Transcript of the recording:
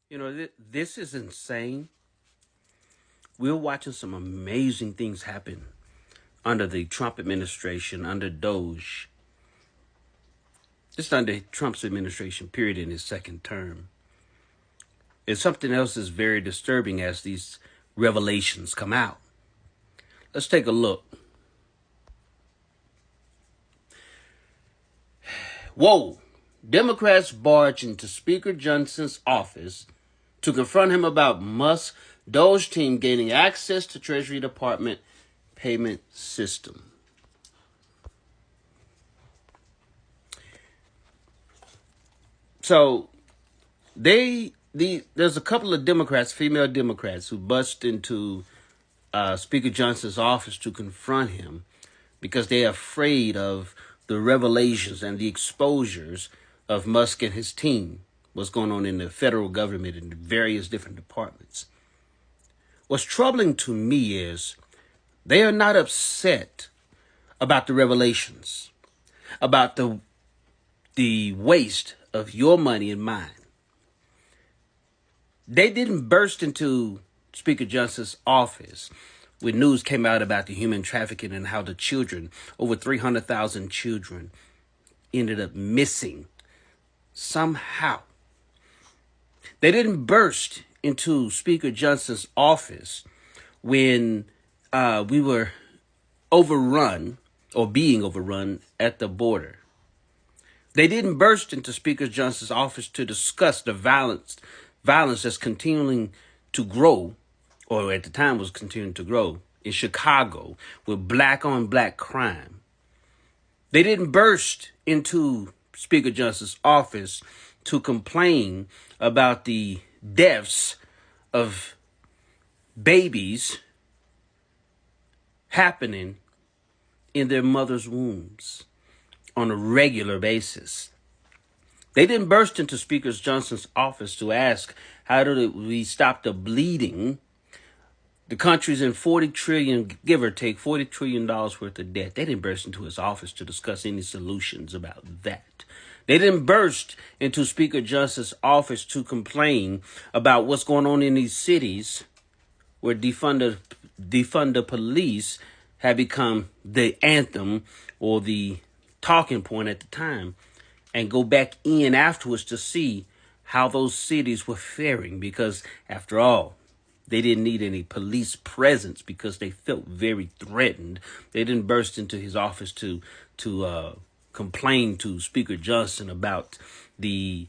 This is insane. We're watching some amazing things happen under the Trump administration, under DOGE. Just under Trump's administration, period, in his second term. And something else is very disturbing as these revelations come out. Let's take a look. Whoa! Democrats barge into Speaker Johnson's office to confront him about Musk's DOGE team gaining access to Treasury Department payment system. So there's a couple of Democrats, female Democrats, who bust into Speaker Johnson's office to confront him because they're afraid of the revelations and the exposures of Musk and his team, what's going on in the federal government in various different departments. What's troubling to me is they are not upset about the revelations, about the waste of your money and mine. They didn't burst into Speaker Johnson's office when news came out about the human trafficking and how the children, over 300,000 children, ended up missing somehow. They didn't burst into Speaker Johnson's office when we were overrun or being overrun at the border. They didn't burst into Speaker Johnson's office to discuss the violence that's continuing to grow, or at the time was continuing to grow, in Chicago with black-on-black crime. They didn't burst into Speaker Johnson's office to complain about the deaths of babies happening in their mother's wombs on a regular basis. They didn't burst into Speaker Johnson's office to ask, how do we stop the bleeding? The country's in 40 trillion, give or take $40 trillion worth of debt. They didn't burst into his office to discuss any solutions about that. They didn't burst into Speaker Johnson's office to complain about what's going on in these cities where defund the police had become the anthem or the talking point at the time, and go back in afterwards to see how those cities were faring, because after all, they didn't need any police presence because they felt very threatened. They didn't burst into his office to complain to Speaker Johnson about the